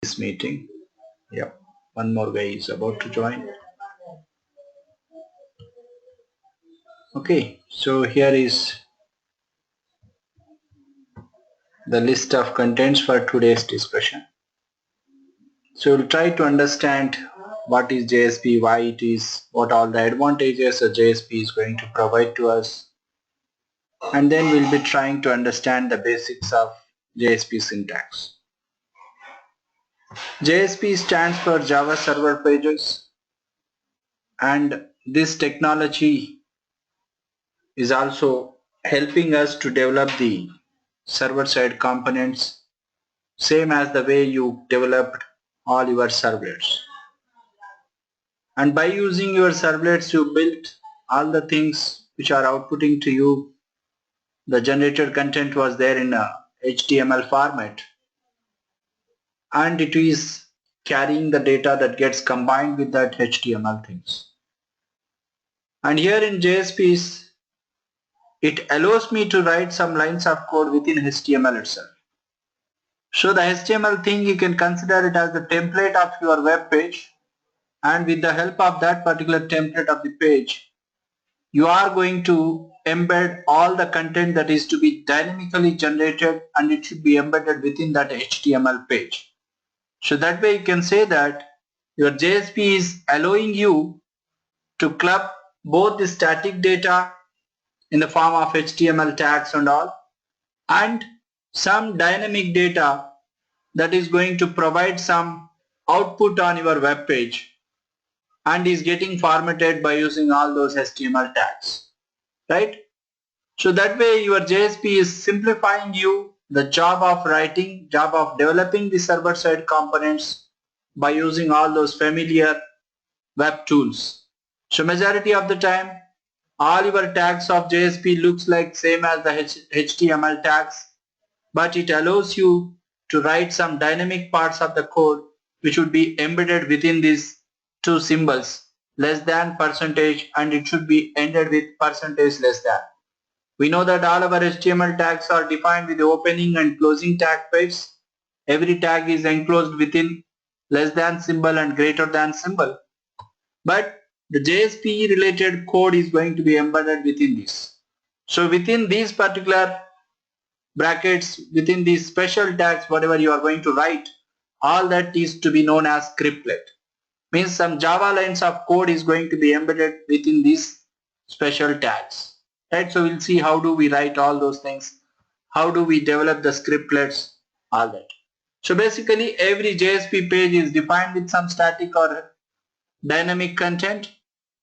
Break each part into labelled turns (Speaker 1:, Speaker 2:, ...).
Speaker 1: this meeting. Yep, one more guy is about to join. Okay, so here is the list of contents for today's discussion. So we'll try to understand what is JSP, why it is, what all the advantages a JSP is going to provide to us, and then we'll be trying to understand the basics of JSP syntax. JSP stands for Java Server Pages, and this technology is also helping us to develop the server-side components, same as the way you developed all your servlets. And by using your servlets, you built all the things which are outputting to you. The generated content was there in a HTML format, and it is carrying the data that gets combined with that HTML things. And here in JSPs, it allows me to write some lines of code within HTML itself. So the HTML thing, you can consider it as the template of your web page, and with the help of that particular template of the page, you are going to embed all the content that is to be dynamically generated, and it should be embedded within that HTML page. So that way you can say that your JSP is allowing you to club both the static data in the form of HTML tags and all, and some dynamic data that is going to provide some output on your web page and is getting formatted by using all those HTML tags, right? So that way your JSP is simplifying you the job of writing, job of developing the server-side components by using all those familiar web tools. So majority of the time, all your tags of JSP looks like same as the HTML tags, but it allows you to write some dynamic parts of the code which would be embedded within these two symbols, less than, percentage, and it should be ended with percentage less than. We know that all our HTML tags are defined with the opening and closing tag pairs. Every tag is enclosed within less than symbol and greater than symbol. But the JSP related code is going to be embedded within this. So within these particular brackets, within these special tags, whatever you are going to write, all that is to be known as scriptlet. Means some Java lines of code is going to be embedded within these special tags. Right? So we'll see how do we write all those things, how do we develop the scriptlets, all that. So basically every JSP page is defined with some static or dynamic content.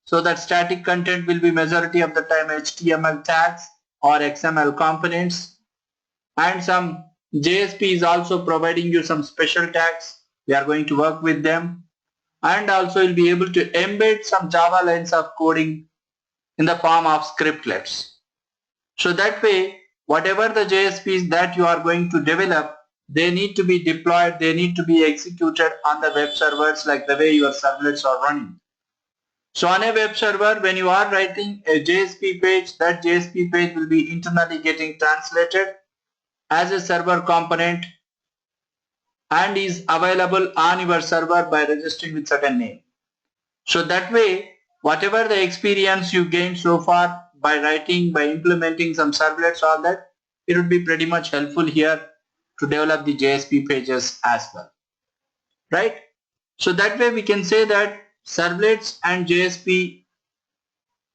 Speaker 1: So that static content will be majority of the time HTML tags or XML components, and some JSP is also providing you some special tags. We are going to work with them, and also you'll be able to embed some Java lines of coding in the form of scriptlets. So that way whatever the JSPs that you are going to develop, they need to be deployed, they need to be executed on the web servers like the way your servlets are running. So on a web server, when you are writing a JSP page, that JSP page will be internally getting translated as a server component and is available on your server by registering with certain name. So that way, whatever the experience you gained so far by writing, by implementing some servlets, all that, it would be pretty much helpful here to develop the JSP pages as well, right? So that way we can say that servlets and JSP,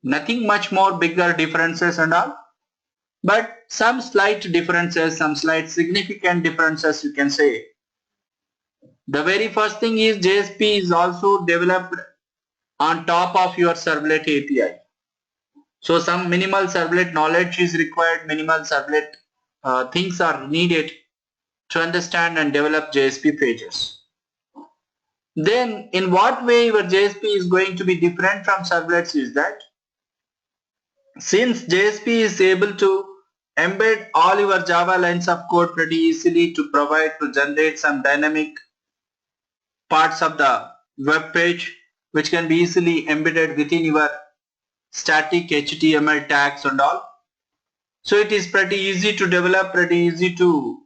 Speaker 1: nothing much more bigger differences and all, but some slight differences, some slight significant differences you can say. The very first thing is JSP is also developed on top of your servlet API. So some minimal servlet knowledge is required, minimal servlet things are needed to understand and develop JSP pages. Then in what way your JSP is going to be different from servlets is that since JSP is able to embed all your Java lines of code pretty easily to provide to generate some dynamic parts of the web page which can be easily embedded within your static HTML tags and all. So it is pretty easy to develop, pretty easy to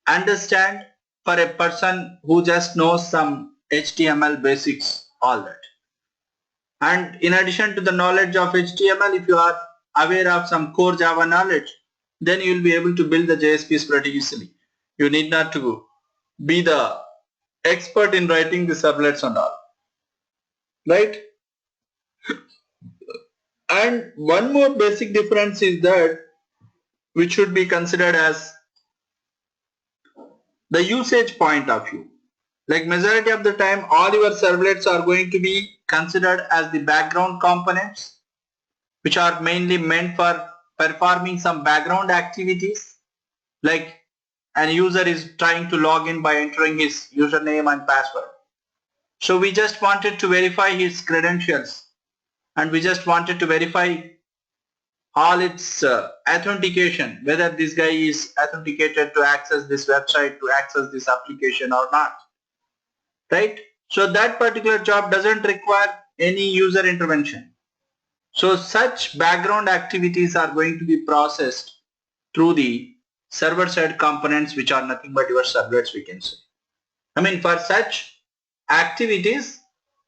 Speaker 1: understand, for a person who just knows some HTML basics, all that. And in addition to the knowledge of HTML, if you are aware of some core Java knowledge, then you will be able to build the JSPs pretty easily. You need not to be the expert in writing the servlets and all, right? And one more basic difference is that which should be considered as the usage point of view. Like majority of the time, all your servlets are going to be considered as the background components, which are mainly meant for performing some background activities, like an user is trying to log in by entering his username and password. So we just wanted to verify his credentials, and we just wanted to verify all its authentication, whether this guy is authenticated to access this website, to access this application or not, right? So that particular job doesn't require any user intervention. So such background activities are going to be processed through the server side components, which are nothing but your servlets, we can say. I mean, for such activities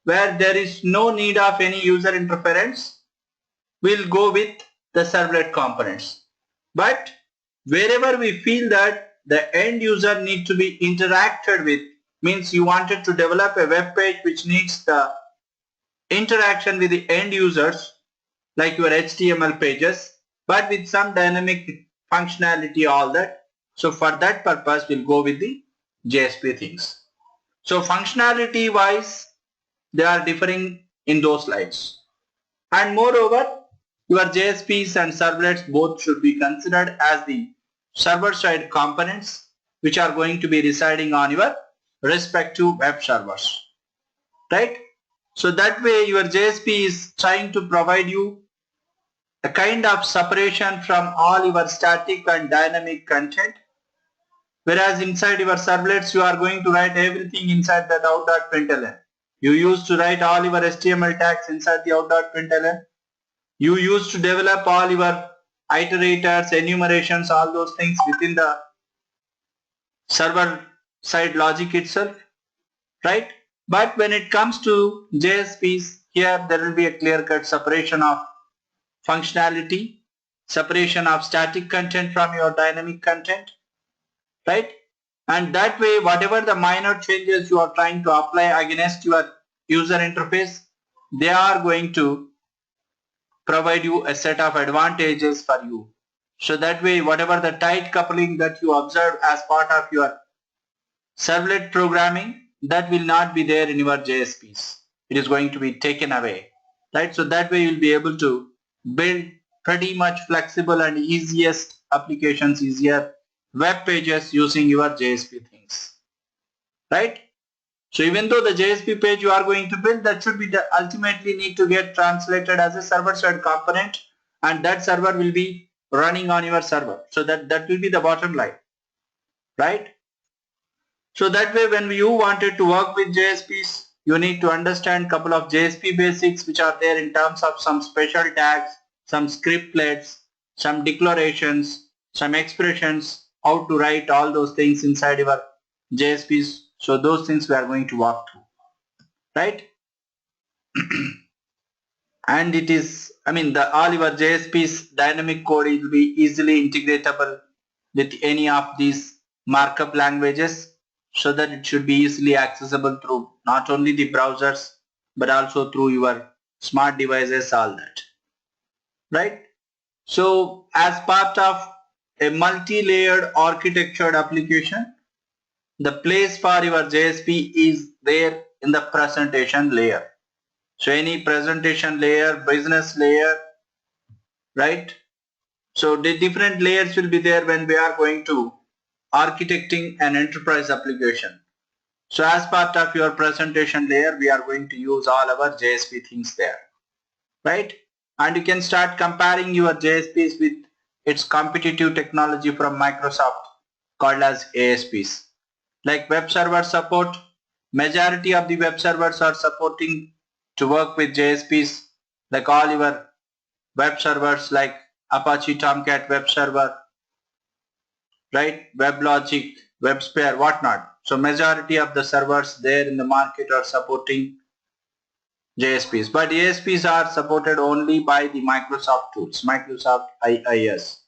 Speaker 1: where there is no need of any user interference, we'll go with the servlet components. But wherever we feel that the end user need to be interacted with, means you wanted to develop a web page which needs the interaction with the end users, like your HTML pages, but with some dynamic functionality, all that. So for that purpose, we'll go with the JSP things. So functionality wise, they are differing in those slides. And moreover, your JSPs and servlets both should be considered as the server side components, which are going to be residing on your respective web servers, right? So that way your JSP is trying to provide you a kind of separation from all your static and dynamic content, whereas inside your servlets you are going to write everything inside that out.println. You used to write all your HTML tags inside the out.println. You used to develop all your iterators, enumerations, all those things within the server side logic itself, right? But when it comes to JSPs, here there will be a clear-cut separation of functionality, separation of static content from your dynamic content, right? And that way, whatever the minor changes you are trying to apply against your user interface, they are going to provide you a set of advantages for you. So that way, whatever the tight coupling that you observe as part of your servlet programming, that will not be there in your JSPs. It is going to be taken away, right? So that way you'll be able to build pretty much flexible and easiest applications, easier web pages using your JSP things, right? So even though the JSP page you are going to build, that should be ultimately need to get translated as a server side component, and that server will be running on your server. So that will be the bottom line, right? So that way when you wanted to work with JSPs, you need to understand couple of JSP basics which are there in terms of some special tags, some scriptlets, some declarations, some expressions, how to write all those things inside your JSPs. So those things we are going to walk through, right? And it is, I mean, all your JSPs dynamic code will be easily integratable with any of these markup languages, so that it should be easily accessible through not only the browsers but also through your smart devices, all that, right? So as part of a multi-layered architectured application, the place for your JSP is there in the presentation layer. So any presentation layer, business layer, right? So the different layers will be there when we are going to architecting an enterprise application. So as part of your presentation layer, we are going to use all our JSP things there, right? And you can start comparing your JSPs with its competitive technology from Microsoft called as ASPs. Like web server support, majority of the web servers are supporting to work with JSPs, like all your web servers like Apache Tomcat web server, right? WebLogic, WebSphere, whatnot. So majority of the servers there in the market are supporting JSPs, but JSPs are supported only by the Microsoft tools, Microsoft IIS,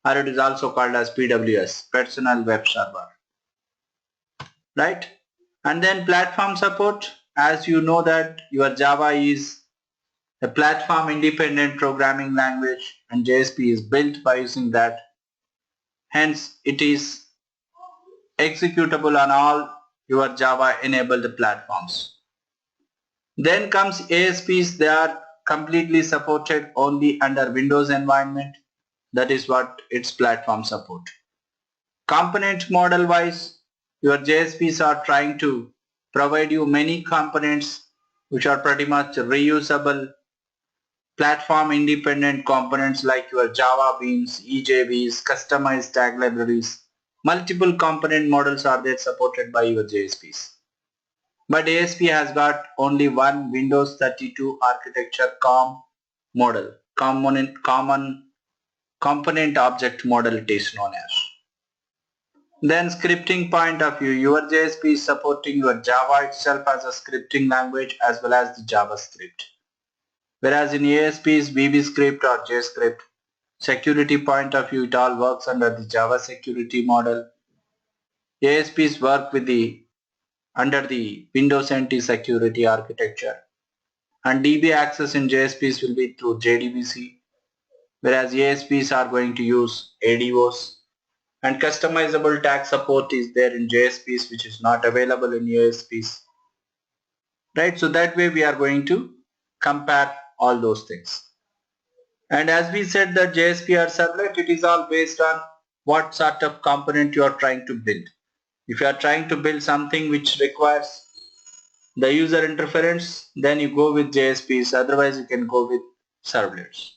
Speaker 1: or it is also called as PWS, Personal Web Server, right? And then platform support, as you know that your Java is a platform independent programming language and JSP is built by using that. Hence, it is executable on all your Java enabled platforms. Then comes ASPs, they are completely supported only under Windows environment. That is what its platform support. Component model wise, your JSPs are trying to provide you many components which are pretty much reusable, platform independent components like your Java beans, EJBs, customized tag libraries. Multiple component models are there supported by your JSPs. But ASP has got only one Windows 32 architecture COM model, common component object model it is known as. Then scripting point of view, your JSP is supporting your Java itself as a scripting language as well as the JavaScript. Whereas in ASP's VBScript or JScript, security point of view, it all works under the Java security model. ASPs work with the under the Windows NT security architecture. And DB access in JSPs will be through JDBC, whereas ASPs are going to use ADOs. And customizable tag support is there in JSPs which is not available in ASPs. Right, so that way we are going to compare all those things. And as we said that JSP or servlet, it is all based on what sort of component you are trying to build. If you are trying to build something which requires the user interference, then you go with JSPs, otherwise you can go with servlets.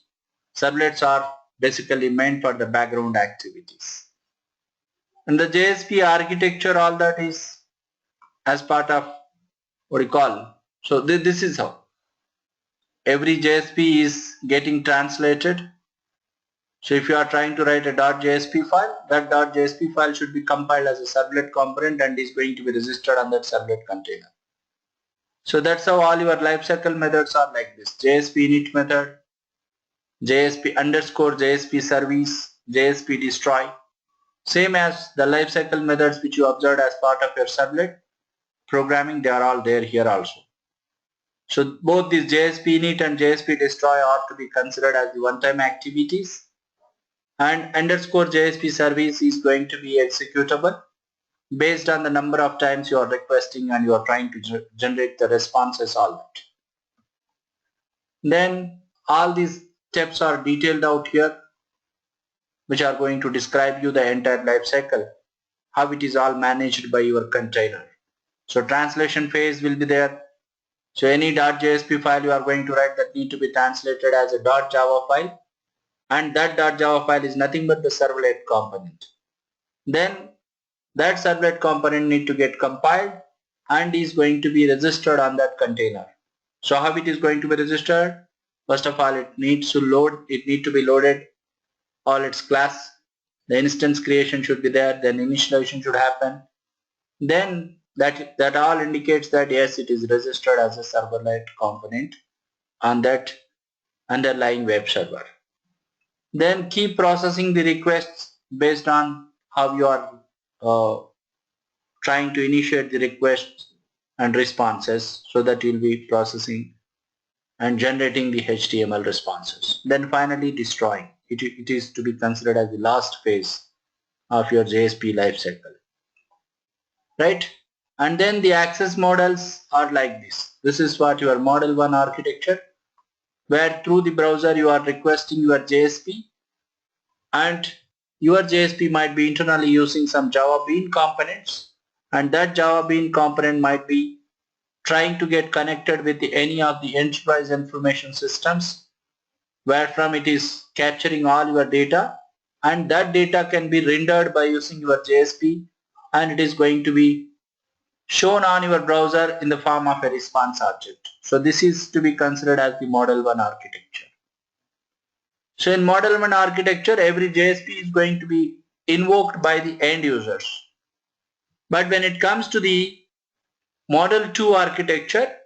Speaker 1: Servlets are basically meant for the background activities. And the JSP architecture, all that is as part of what you call. So this is how every JSP is getting translated. So if you are trying to write a .jsp file, that .jsp file should be compiled as a servlet component and is going to be registered on that servlet container. So that's how all your lifecycle methods are like this. JSP init method, JSP underscore JSP service, JSP destroy. Same as the lifecycle methods which you observed as part of your servlet programming, they are all there here also. So both these JSP init and JSP destroy are to be considered as the one-time activities, and underscore JSP service is going to be executable based on the number of times you are requesting and you are trying to generate the responses, all that. Then all these steps are detailed out here which are going to describe you the entire life cycle, how it is all managed by your container. So translation phase will be there. So any .jsp file you are going to write, that need to be translated as a .java file, and that .java file is nothing but the servlet component. Then that servlet component need to get compiled and is going to be registered on that container. So how it is going to be registered? First of all, it needs to be loaded all its class. The instance creation should be there, then initialization should happen. Then that all indicates that yes, it is registered as a servlet component on that underlying web server. Then keep processing the requests based on how you are trying to initiate the requests and responses, so that you will be processing and generating the HTML responses. Then finally destroying. It is to be considered as the last phase of your JSP lifecycle. Right? And then the access models are like this. This is what your model 1 architecture, where through the browser you are requesting your JSP, and your JSP might be internally using some Java Bean components, and that Java Bean component might be trying to get connected with any of the enterprise information systems, where from it is capturing all your data, and that data can be rendered by using your JSP, and it is going to be shown on your browser in the form of a response object. So this is to be considered as the model 1 architecture. So in model 1 architecture, every JSP is going to be invoked by the end users. But when it comes to the Model 2 architecture,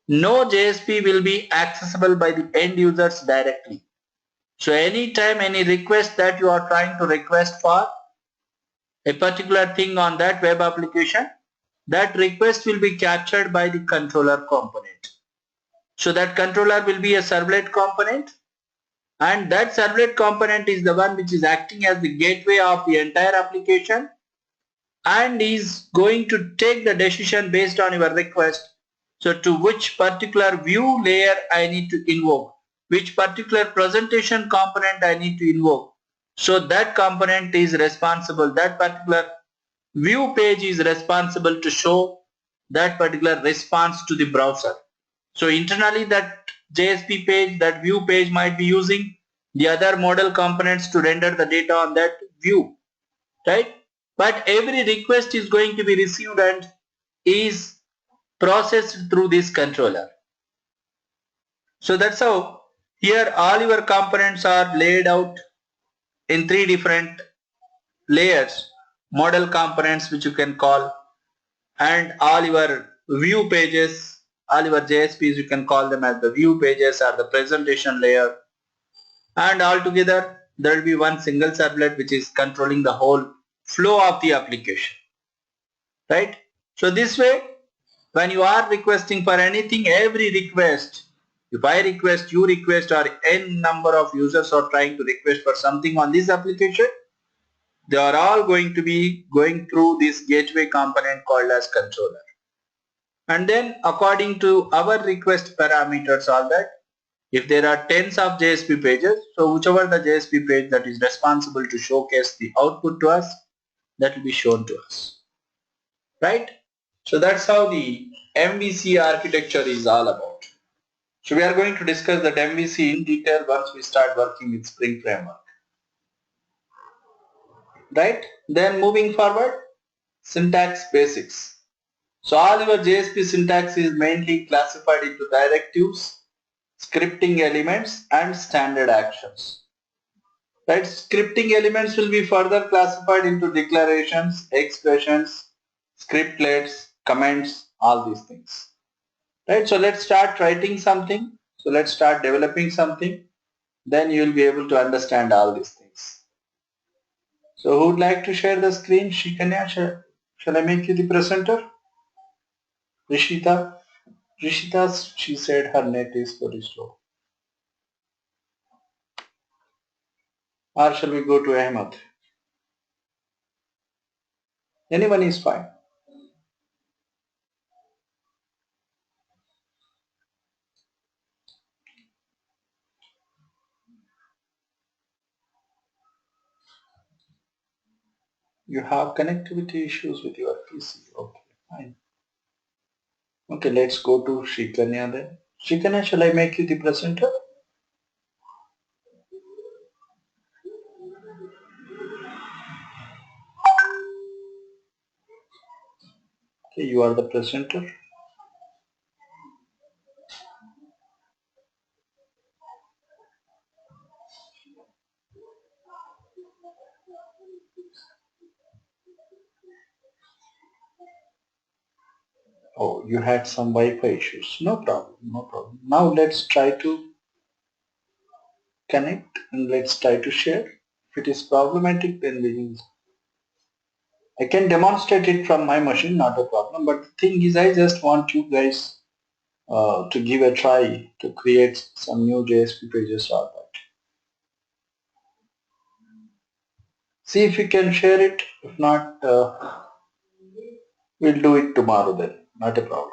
Speaker 1: no JSP will be accessible by the end users directly. So anytime any request that you are trying to request for a particular thing on that web application, that request will be captured by the controller component. So that controller will be a servlet component, and that servlet component is the one which is acting as the gateway of the entire application and is going to take the decision based on your request. So to which particular view layer I need to invoke, which particular presentation component I need to invoke. So that component is responsible, that particular view page is responsible to show that particular response to the browser. So internally that JSP page, that view page might be using the other model components to render the data on that view, right? But every request is going to be received and is processed through this controller. So that's how here all your components are laid out in three different layers, model components which you can call, and all your view pages, all your JSPs you can call them as the view pages or the presentation layer, and altogether there will be one single servlet which is controlling the whole flow of the application, right? So this way, when you are requesting for anything, every request, if I request, you request, or n number of users are trying to request for something on this application, they are all going to be going through this gateway component called as controller. And then according to our request parameters, all that, if there are tens of JSP pages, so whichever the JSP page that is responsible to showcase the output to us, that will be shown to us, right? So that's how the MVC architecture is all about. So we are going to discuss that MVC in detail once we start working with Spring Framework, right? Then moving forward, syntax basics. So all your JSP syntax is mainly classified into directives, scripting elements, and standard actions. Right? Scripting elements will be further classified into declarations, expressions, scriptlets, comments, all these things. Right? So let's start writing something. So let's start developing something. Then you will be able to understand all these things. So who would like to share the screen? Shikanya, shall I make you the presenter? Rishita? Rishita, she said her net is very slow. Or shall we go to Ahmed? Anyone is fine. You have connectivity issues with your PC. Okay, fine. Okay, let's go to Shrikanya then. Shrikanya, shall I make you the presenter? Okay, you are the presenter. Oh, you had some Wi-Fi issues. No problem, no problem. Now let's try to connect and let's try to share. If it is problematic, then we will. I can demonstrate it from my machine, not a problem. But the thing is, I just want you guys to give a try to create some new JSP pages or that. See if you can share it. If not, we'll do it tomorrow then. Not a problem.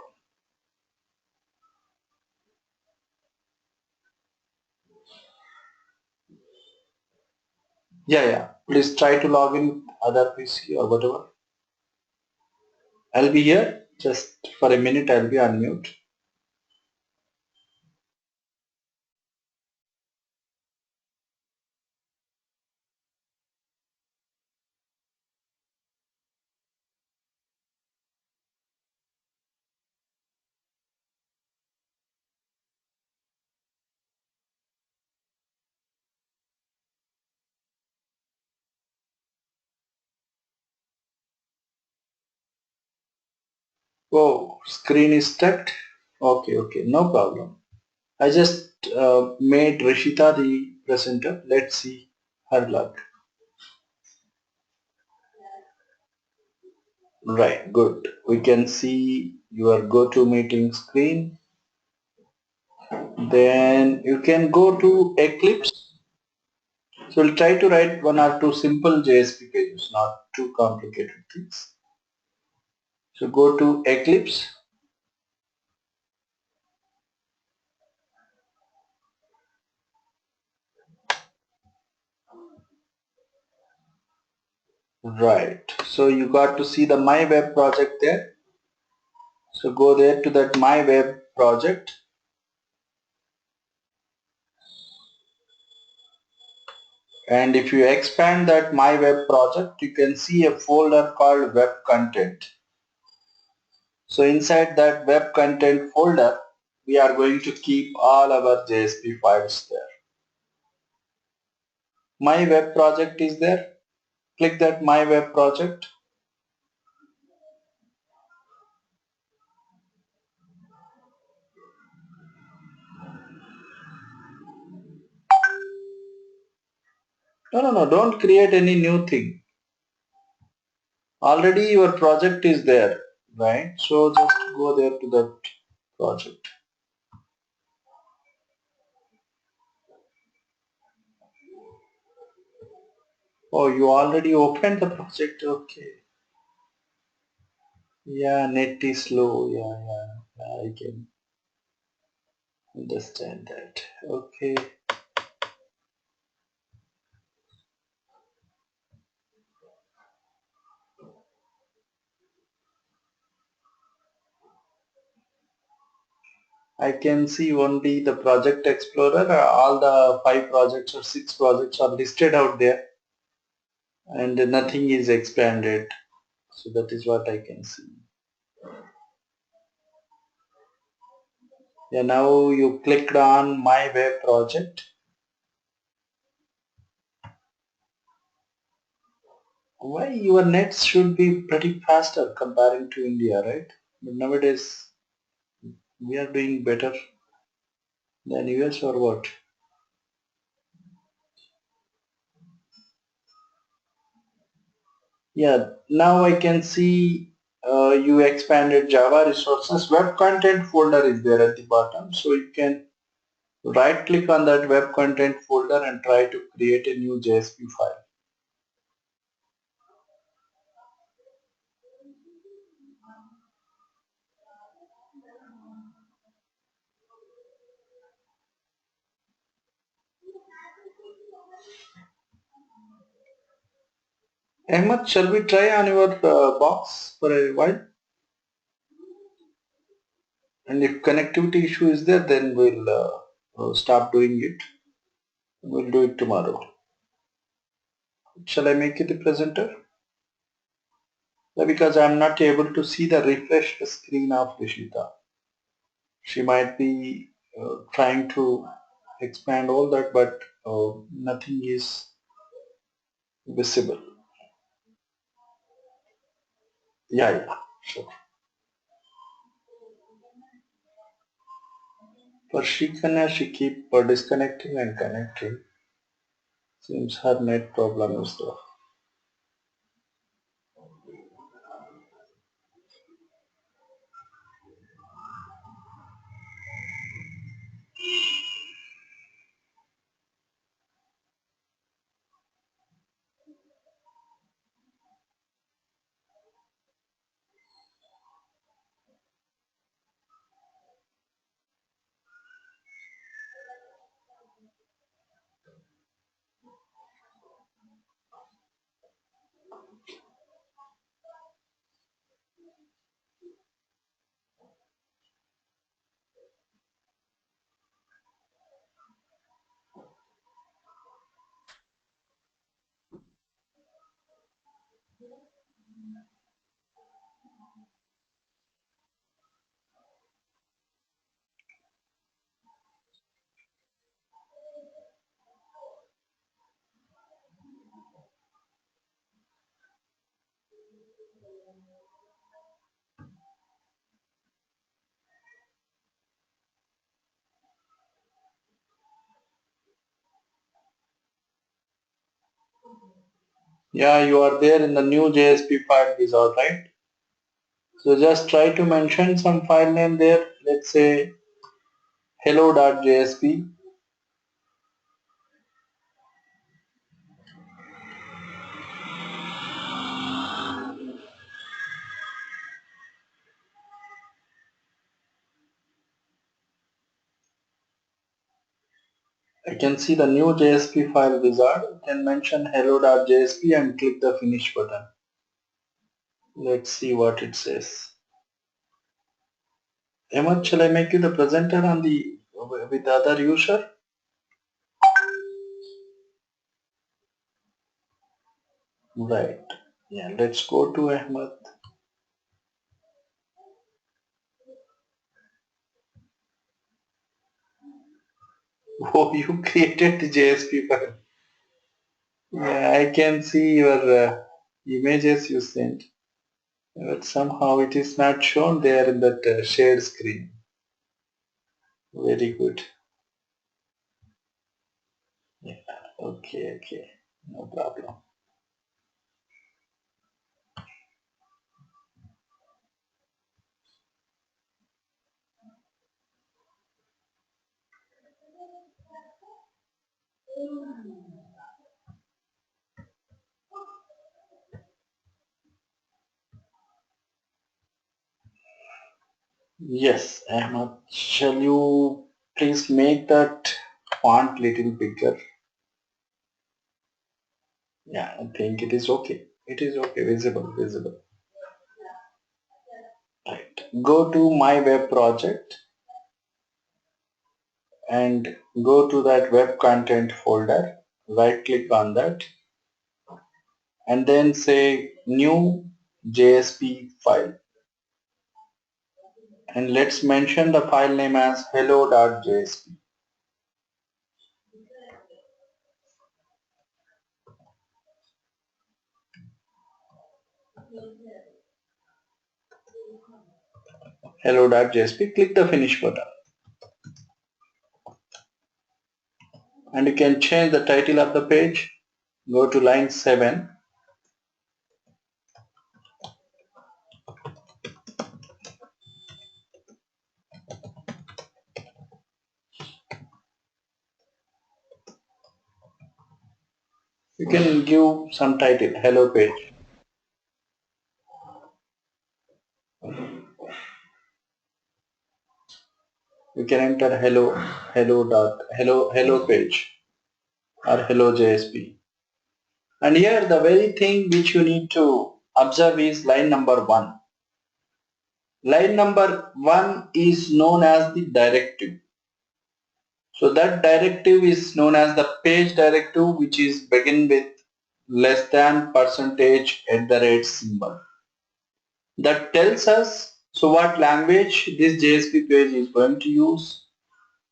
Speaker 1: Yeah, yeah. Please try to log in other PC or whatever. I'll be here. Just for a minute, I'll be on mute. Oh, screen is stuck. Okay, okay, no problem. I just made Rishita the presenter. Let's see her luck. Right, good. We can see your GoToMeeting screen. Then you can go to Eclipse. So we'll try to write one or two simple JSP pages, not too complicated things. So go to Eclipse. Right. So you got to see the My Web project there. So go there to that My Web project. And if you expand that My Web project, you can see a folder called Web Content. So inside that Web Content folder, we are going to keep all our JSP files there. My Web project is there. Click that My Web project. No, don't create any new thing. Already your project is there, right? So just go there to that project. Oh, you already opened the project. Okay. Yeah, net is slow. Yeah, I can understand that. Okay. I can see only the project explorer. All the 5 projects or 6 projects are listed out there and nothing is expanded. So that is what I can see. Yeah, now you clicked on My Web project. Why your nets should be pretty faster comparing to India, right? But nowadays we are doing better than US or what? Yeah, now I can see you expanded Java resources. Web content folder is there at the bottom. So you can right click on that web content folder and try to create a new JSP file. Ahmed, shall we try on your box for a while? And if connectivity issue is there, then we'll stop doing it. We'll do it tomorrow. Shall I make you the presenter? Because I'm not able to see the refresh screen of Rishita. She might be trying to expand all that, but nothing is visible. Yeah, sure. For Shikana, she keep disconnecting and connecting. Seems her net problem is there. Yeah, you are there in the new JSP file wizard, right? So just try to mention some file name there. Let's say hello.jsp. I can see the new JSP file wizard. You can mention hello.jsp and click the finish button. Let's see what it says. Ahmed, shall I make you the presenter on the with the other user? Right. Yeah, let's go to Ahmed. Oh, you created the JSP file. Yeah, I can see your images you sent, but somehow it is not shown there in that shared screen. Very good. Yeah. Okay, okay. No problem. Yes, Ahmed. Shall you please make that font little bigger? Yeah, I think it is okay. It is okay. Visible, visible. Right. Go to my web project and go to that web content folder. Right click on that and then say new JSP file. And let's mention the file name as hello.jsp. Hello.jsp. Click the finish button. And you can change the title of the page. Go to line 7. You can give some title, hello page. You can enter hello page or hello JSP. And here the very thing which you need to observe is line number 1. Line number 1 is known as the directive. So that directive is known as the page directive, which is begin with less than percentage at the rate symbol. That tells us so what language this JSP page is going to use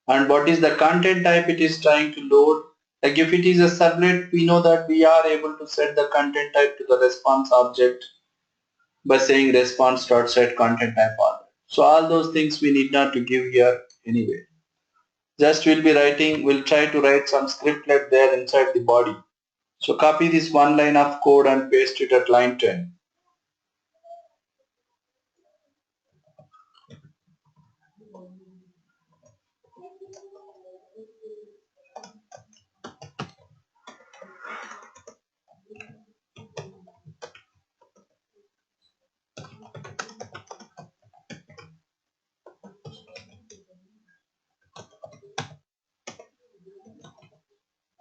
Speaker 1: and what is the content type it is trying to load. Like if it is a servlet, we know that we are able to set the content type to the response object by saying response.set content type object. So all those things we need not to give here anyway. Just we'll try to write some scriptlet there inside the body. So copy this one line of code and paste it at line 10.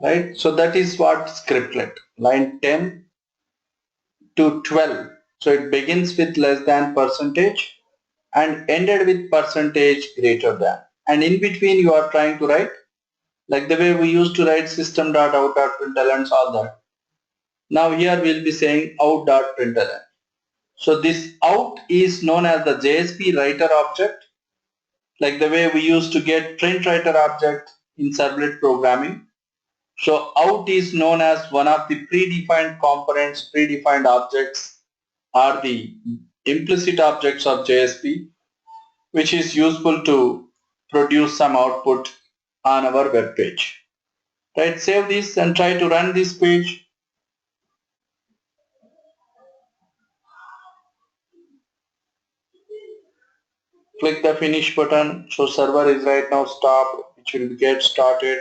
Speaker 1: Right? So that is what scriptlet. Line 10 to 12. So it begins with less than percentage and ended with percentage greater than. And in between you are trying to write like the way we used to write system.out.println all that. Now here we'll be saying out.println. So this out is known as the JSP writer object, like the way we used to get print writer object in servlet programming. So out is known as one of the predefined components, predefined objects are the implicit objects of JSP, which is useful to produce some output on our web page. Right, save this and try to run this page. Click the finish button. So server is right now stopped, which will get started,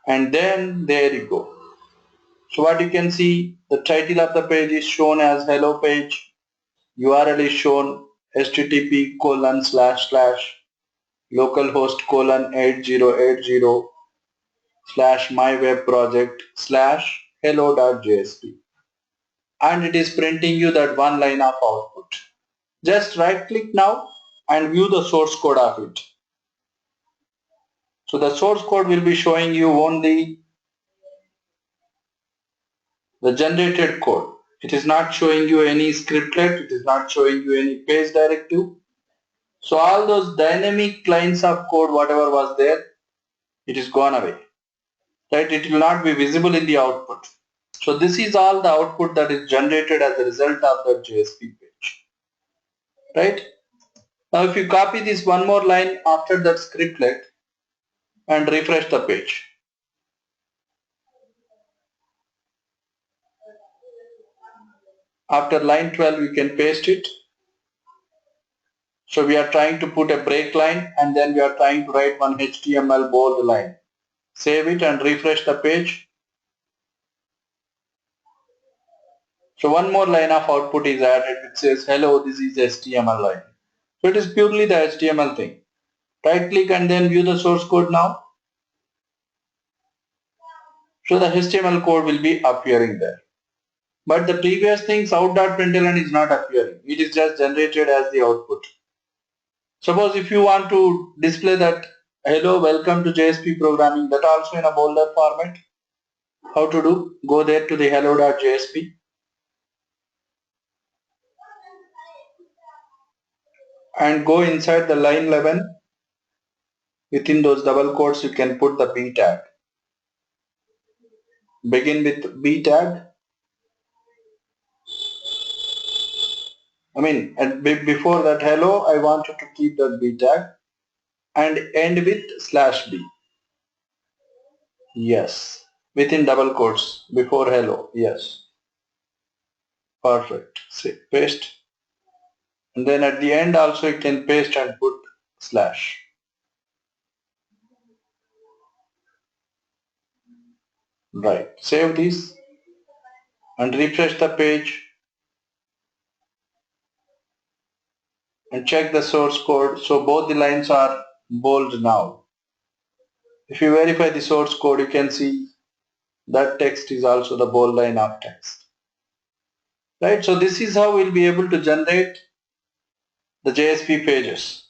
Speaker 1: and then there you go. So what you can see, the title of the page is shown as hello page. URL is shown http://localhost://mywebproject/hello.jsp, and it is printing you that one line of output. Just right click now and view the source code of it. So the source code will be showing you only the generated code. It is not showing you any scriptlet, it is not showing you any page directive. So all those dynamic lines of code, whatever was there, it is gone away. Right? It will not be visible in the output. So this is all the output that is generated as a result of the JSP page. Right? Now if you copy this one more line after that scriptlet and refresh the page. After line 12 you can paste it. So we are trying to put a break line and then we are trying to write one HTML bold line. Save it and refresh the page. So one more line of output is added which says hello, this is HTML line. So it is purely the HTML thing. Right click and then view the source code now. So the HTML code will be appearing there. But the previous thing out.println is not appearing. It is just generated as the output. Suppose if you want to display that hello, welcome to JSP programming, that also in a bolder format. How to do? Go there to the hello.jsp and go inside the line 11. Within those double quotes you can put the B tag. Begin with B tag. Before that hello, I want you to keep that B tag and end with /B. Yes. Within double quotes before hello. Yes. Perfect. See, paste. And then at the end also you can paste and put /. Right. Save this and refresh the page and check the source code. So both the lines are bold now. If you verify the source code, you can see that text is also the bold line of text. Right. So this is how we'll be able to generate the JSP pages.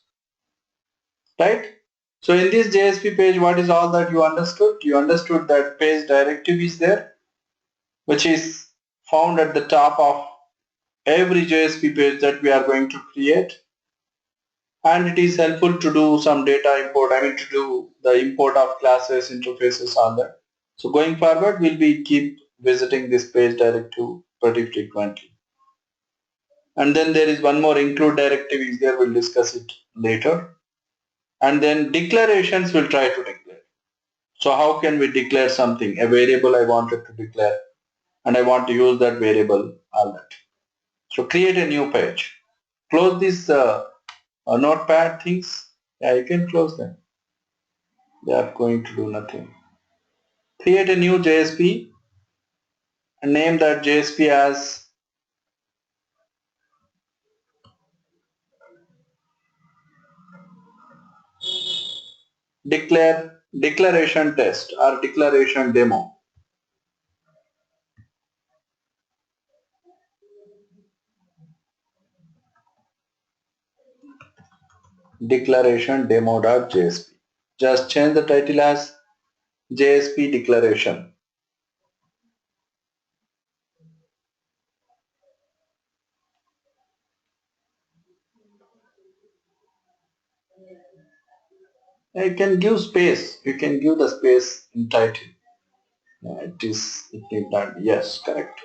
Speaker 1: Right. So in this JSP page, what is all that you understood? You understood that page directive is there, which is found at the top of every JSP page that we are going to create, and it is helpful to do some data import, to do the import of classes, interfaces, all that. So going forward we'll be keep visiting this page directive pretty frequently. And then there is one more include directive is there, we'll discuss it later. And then declarations we'll try to declare. So how can we declare something, a variable I wanted to declare and I want to use that variable, all that. So create a new page. Close this notepad things. Yeah, you can close them. They are going to do nothing. Create a new JSP and name that JSP as declaration test or declaration demo. Declaration demo.jsp. Just change the title as JSP declaration. You can give space. You can give the space in title. It need not. Yes, correct.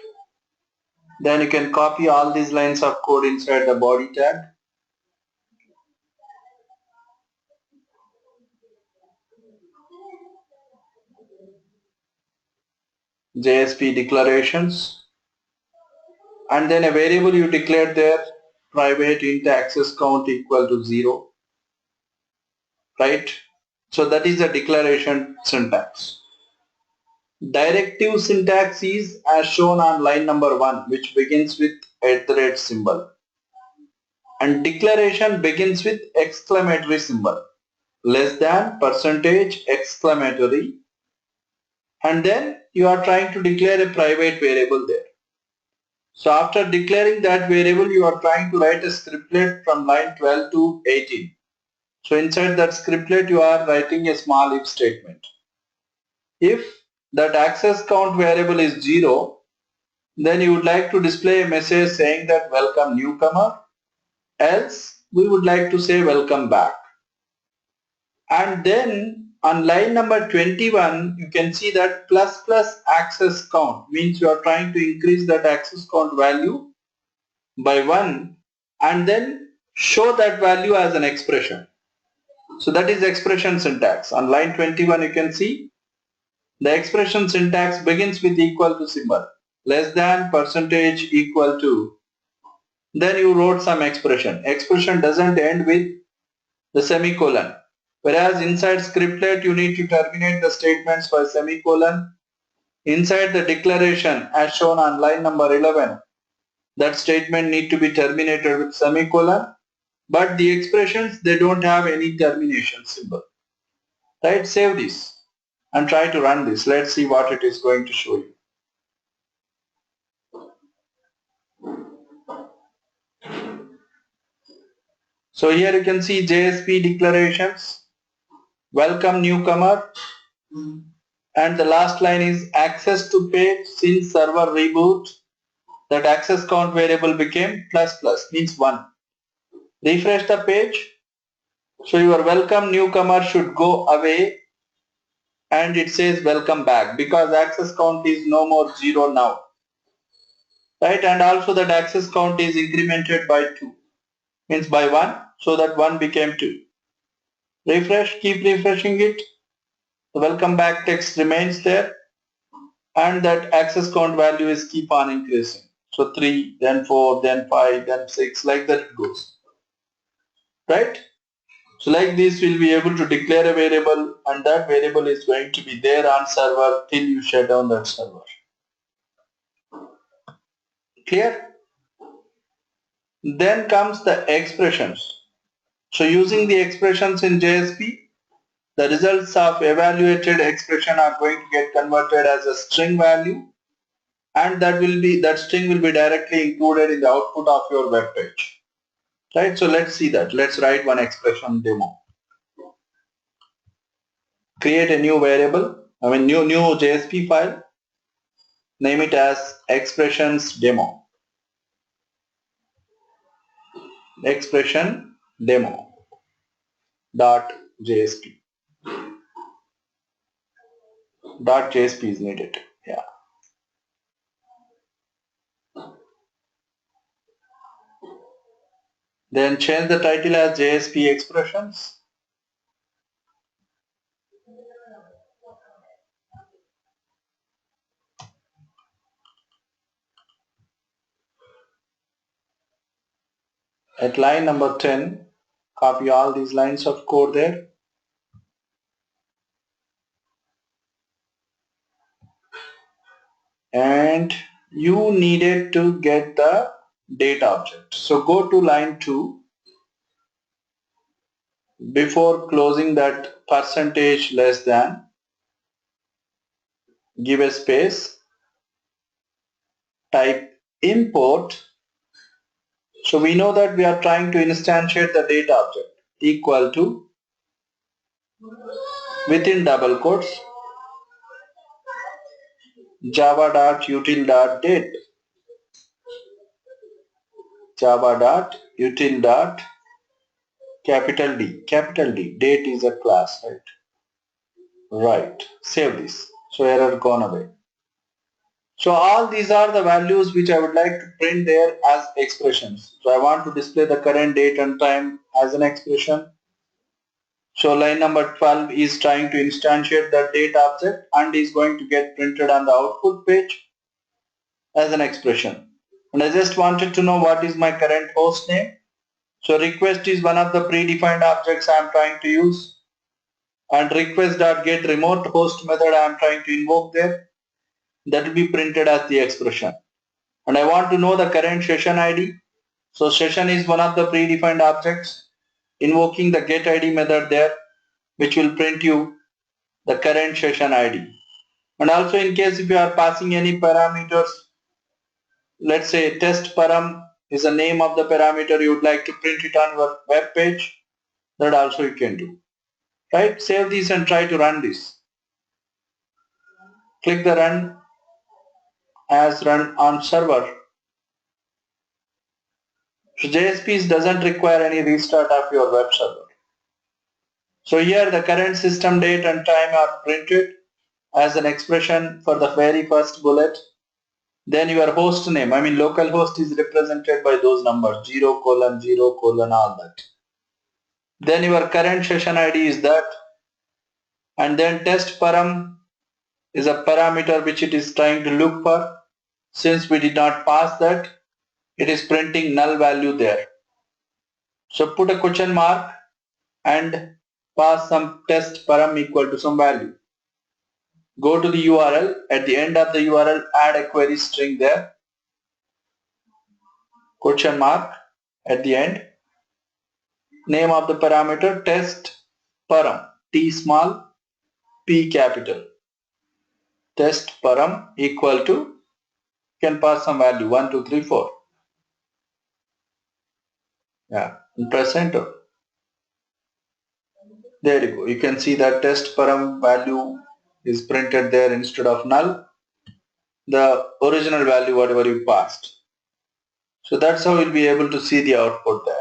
Speaker 1: Then you can copy all these lines of code inside the body tag. JSP declarations. And then a variable you declared there, private int access count equal to 0, right? So that is the declaration syntax. Directive syntax is as shown on line number 1, which begins with @ and declaration begins with exclamatory symbol, less than, percentage, exclamatory, and then you are trying to declare a private variable there. So after declaring that variable, you are trying to write a scriptlet from line 12 to 18. So inside that scriptlet, you are writing a small if statement. If that access count variable is 0, then you would like to display a message saying that welcome newcomer, else we would like to say welcome back. And then on line number 21, you can see that plus plus access count means you are trying to increase that access count value by 1 and then show that value as an expression. So that is expression syntax. On line 21 you can see the expression syntax begins with equal to symbol, less than, percentage, equal to. Then you wrote some expression. Expression doesn't end with the semicolon. Whereas inside scriptlet you need to terminate the statements by semicolon. Inside the declaration as shown on line number 11, that statement need to be terminated with semicolon. But the expressions, they don't have any termination symbol. Right? Save this and try to run this. Let's see what it is going to show you. So here you can see JSP declarations, welcome newcomer, and the last line is access to page since server reboot. That access count variable became plus plus, means 1. Refresh the page. So your welcome newcomer should go away and it says welcome back because access count is no more 0 now. Right, and also that access count is incremented by 2, means by 1, so that 1 became 2. Refresh, keep refreshing it. The welcome back text remains there and that access count value is keep on increasing. So 3, then 4, then 5, then 6, like that it goes. Right? So like this we'll be able to declare a variable and that variable is going to be there on server till you shut down that server. Clear? Then comes the expressions. So using the expressions in JSP, the results of evaluated expression are going to get converted as a string value and that string will be directly included in the output of your web page. Right? So let's see that. Let's write one expression demo. Create a new variable, new JSP file. Name it as expressions demo. Expression demo dot JSP. Dot JSP is needed. Yeah. Then change the title as JSP expressions. At line number 10, copy all these lines of code there. And you needed to get the date object. So go to line 2. Before closing that percentage less than, give a space, type import. So we know that we are trying to instantiate the data object equal to, within double quotes, java.util.date. Java.util. Capital D, date is a class, right? Right, save this. So error gone away. So all these are the values which I would like to print there as expressions. So I want to display the current date and time as an expression. So line number 12 is trying to instantiate the date object and is going to get printed on the output page as an expression. and I just wanted to know what is my current host name. So request is one of the predefined objects I am trying to use, and request.getRemote host method I am trying to invoke there. That will be printed as the expression. And I want to know the current session ID. So session is one of the predefined objects, invoking the getID method there, which will print you the current session ID. And also, in case if you are passing any parameters, let's say test param is the name of the parameter you would like to print it on your web page, that also you can do. Right? Save this and try to run this. Click the run as run on server. So JSP doesn't require any restart of your web server. So here the current system date and time are printed as an expression for the very first bullet. Then your host name, I mean local host, is represented by those numbers 0 colon 0 colon all that. Then your current session ID is that, and then test param is a parameter which it is trying to look for. Since we did not pass that, it is printing null value there. So put a question mark and pass some test param equal to some value. Go to the URL. At the end of the URL, add a query string there. Question mark at the end. Name of the parameter test param. T small, P capital. Test param equal to, can pass some value 1, 2, 3, 4. Yeah, and press enter. There you go. You can see that test param value is printed there instead of null. The original value whatever you passed. So that's how you'll be able to see the output there.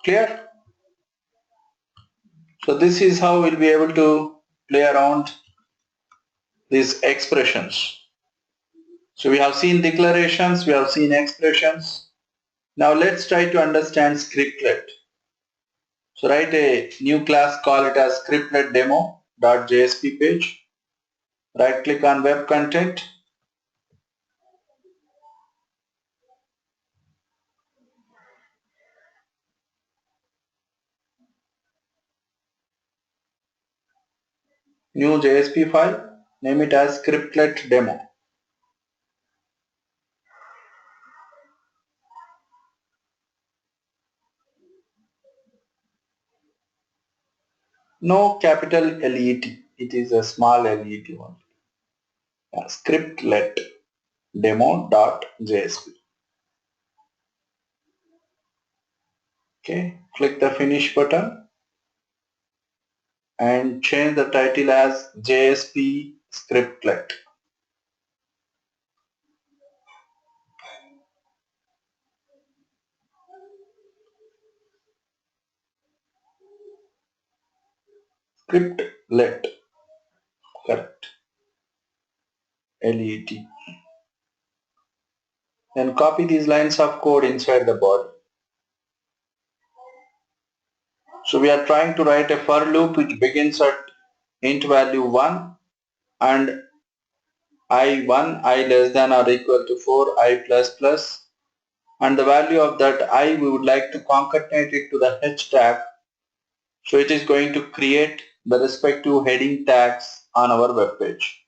Speaker 1: Clear? So this is how we'll be able to play around these expressions. So we have seen declarations, we have seen expressions. Now let's try to understand scriptlet. So write a new class, call it as scriptlet demo.jsp page. Right click on web content. New JSP file, name it as scriptlet demo. No capital LET, it is a small LET one. Scriptlet demo.jsp. Okay, click the finish button and change the title as JSP scriptlet. Scriptlet, correct. LET. Then copy these lines of code inside the body. So we are trying to write a for loop which begins at int value 1 and I1, I less than or equal to 4, I plus plus, and the value of that I we would like to concatenate it to the h tag. So it is going to create the respective heading tags on our web page.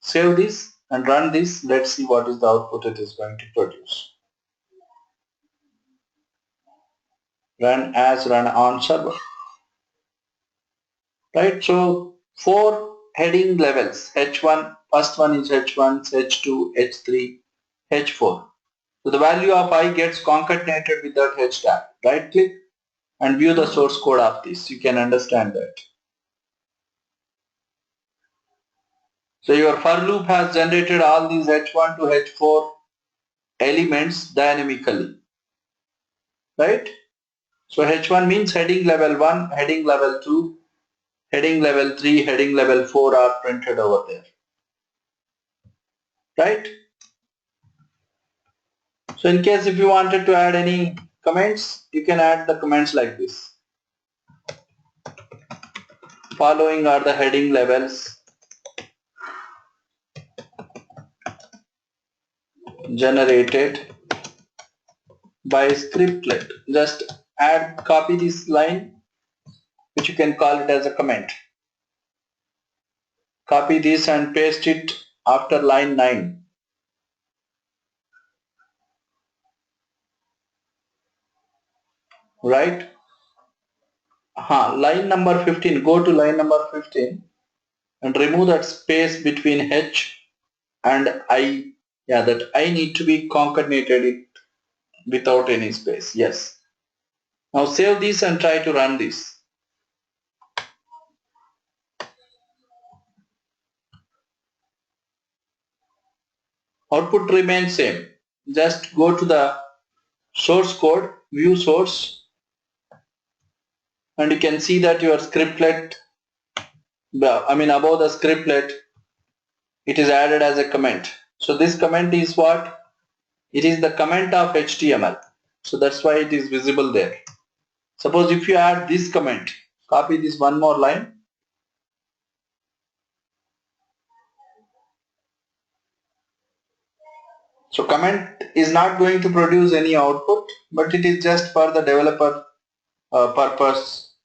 Speaker 1: Save this and run this. Let's see what is the output it is going to produce. Run as run on server. Right, so 4 heading levels, H1, first one is H1, H2, H3, H4. So the value of I gets concatenated with that H tag. Right click and view the source code of this. You can understand that. So your for loop has generated all these H1 to H4 elements dynamically. Right? So H1 means heading level 1, heading level 2, heading level 3, heading level 4 are printed over there. Right? So in case if you wanted to add any comments, you can add the comments like this. Following are the heading levels. generated by scriptlet. Just copy this line, which you can call it as a comment. Copy this and paste it after line 9. Right? Line number 15. Go to line number 15 and remove that space between H and I. Yeah, that I need to be concatenated it without any space. Yes. Now save this and try to run this. Output remains same. Just go to the source code, view source, and you can see that your scriptlet, above the scriptlet, it is added as a comment. So this comment is what? It is the comment of HTML. So that's why it is visible there. Suppose if you add this comment, copy this one more line. So comment is not going to produce any output, but it is just for the developer purpose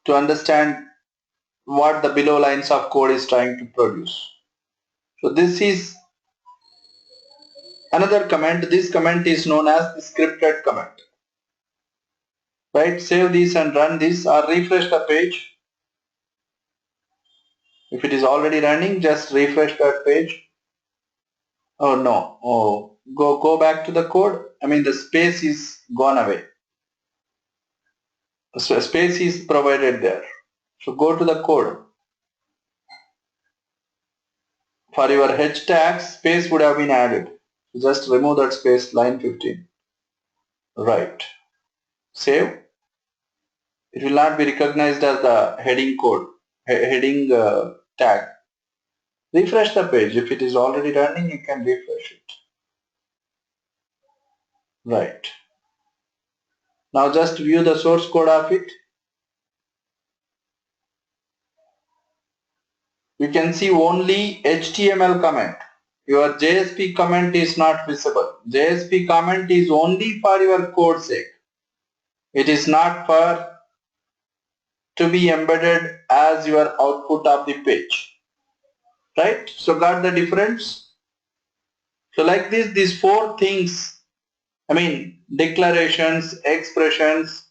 Speaker 1: to understand what the below lines of code is trying to produce. So this is another comment. This comment is known as the scripted comment. Right? Save this and run this or refresh the page. If it is already running, just refresh that page. Oh no. Oh, go back to the code. The space is gone away. So space is provided there. So go to the code. For your H tags, space would have been added. Just remove that space, line 15. Right. Save. It will not be recognized as the heading code, heading tag. Refresh the page. If it is already running, you can refresh it. Right. Now just view the source code of it. You can see only HTML comment. Your JSP comment is not visible. JSP comment is only for your code sake. It is not for to be embedded as your output of the page. Right? So got the difference? So like this, these four things, declarations, expressions,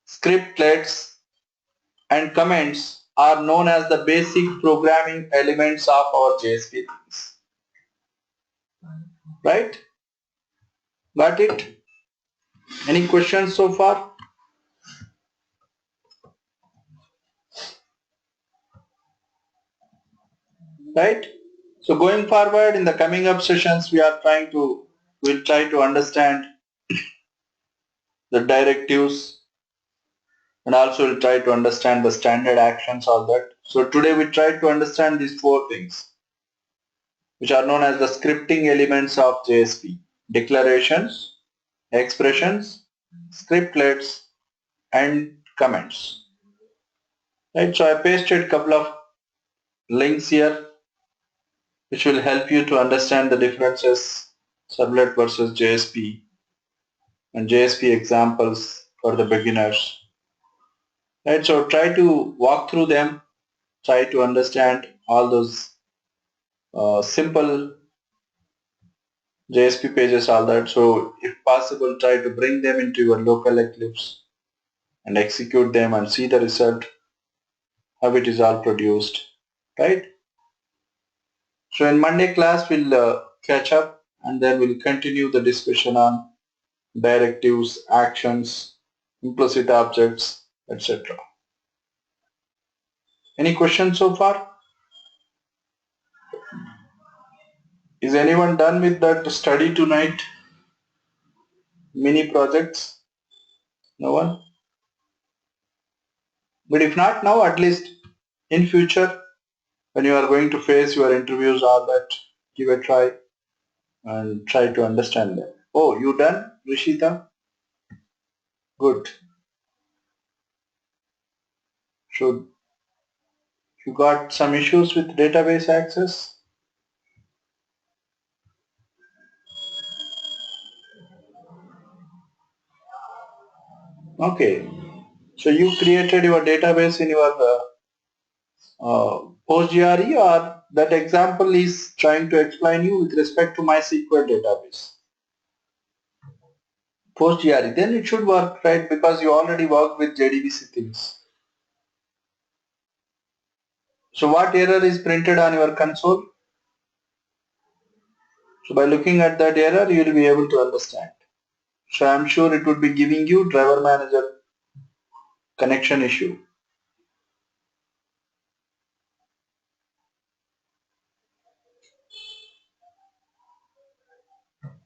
Speaker 1: scriptlets, and comments are known as the basic programming elements of our JSP things. Right? Got it? Any questions so far? Right? So going forward in the coming up sessions, we'll try to understand the directives, and also we'll try to understand the standard actions, all that. So today we try to understand these four things, which are known as the scripting elements of JSP: declarations, expressions, scriptlets, and comments. Right? So I pasted a couple of links here, which will help you to understand the differences, servlet versus JSP, and JSP examples for the beginners. Right? So try to walk through them, try to understand all those simple JSP pages, all that. So if possible, try to bring them into your local Eclipse and execute them and see the result, how it is all produced. Right? So in Monday class, we'll catch up and then we'll continue the discussion on directives, actions, implicit objects, etc. Any questions so far? Is anyone done with that study tonight? Mini projects? No one? But if not now, at least in future, when you are going to face your interviews, all that, give a try and try to understand them. Oh, you done, Rishita? Good. So you got some issues with database access? Okay. So you created your database in your PostGRE, or that example is trying to explain you with respect to MySQL database? PostGRE, then it should work, right? Because you already work with JDBC things. So what error is printed on your console? So by looking at that error, you will be able to understand. So I'm sure it would be giving you driver manager connection issue.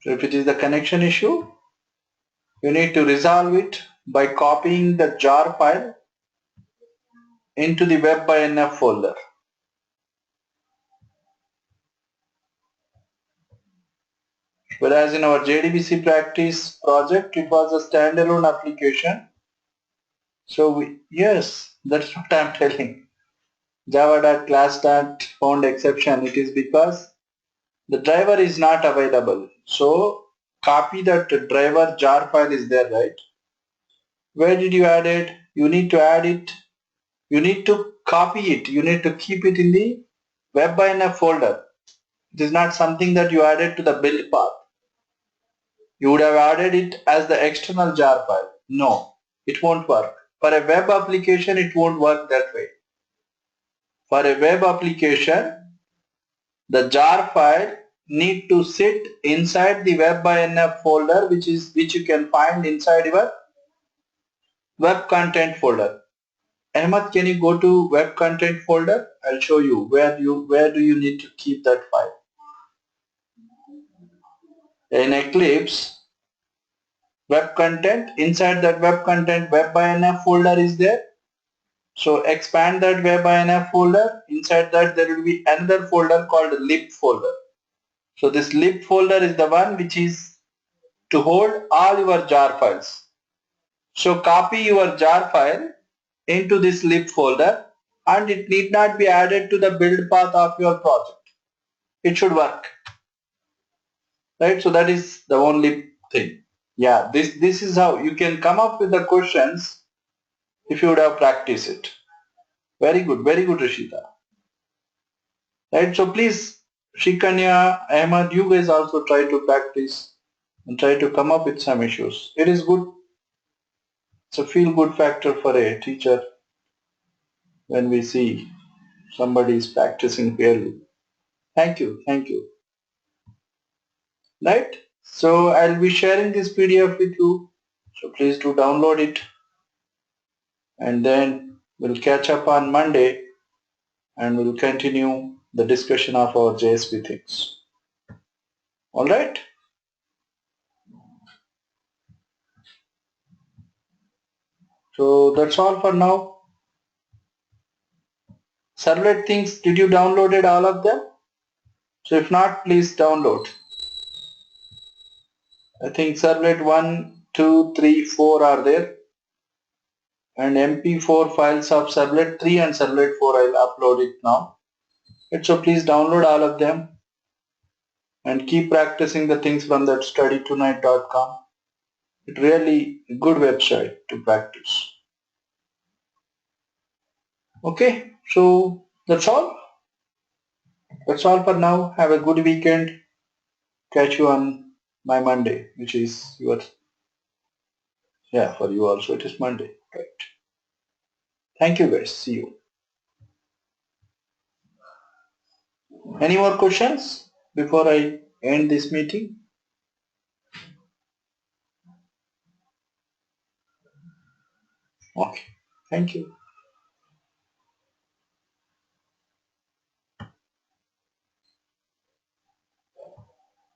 Speaker 1: So if it is the connection issue, you need to resolve it by copying the jar file into the web by NF folder. Whereas in our JDBC practice project, it was a standalone application. So yes, that's what I'm telling. Java.class.found exception. It is because the driver is not available. So copy that driver jar file is there, right? Where did you add it? You need to add it. You need to copy it. You need to keep it in the web by NF folder. It is not something that you added to the build path. You would have added it as the external jar file. No, it won't work. For a web application, it won't work that way. For a web application, the jar file need to sit inside the web by NF folder, which you can find inside your web content folder. Ahmed, can you go to web content folder? I'll show you where do you need to keep that file. In Eclipse, web content, inside that web content, web by NF folder is there. So expand that web by NF folder. Inside that there will be another folder called lib folder. So this lib folder is the one which is to hold all your jar files. So copy your jar file into this lib folder, and it need not be added to the build path of your project. It should work. Right? So that is the only thing. Yeah, this is how you can come up with the questions if you would have practiced it. Very good, Rishita. Right? So please, Shikanya, Ahmad, you guys also try to practice and try to come up with some issues. It is good. It's a feel good factor for a teacher when we see somebody is practicing fairly. Thank you, thank you. Right? So I'll be sharing this PDF with you. So please do download it, and then we'll catch up on Monday and we'll continue the discussion of our JSP things. Alright? So that's all for now. Servlet things, did you downloaded all of them? So if not, please download. I think Servlet 1, 2, 3, 4 are there, and MP4 files of Servlet 3 and Servlet 4 I'll upload it now. So please download all of them and keep practicing the things from that studytonight.com. It's really a good website to practice. Okay, so that's all. That's all for now. Have a good weekend. Catch you on my Monday, which is your, yeah, for you also it is Monday, right? Thank you guys. See you. Any more questions before I end this meeting? Okay. Thank you.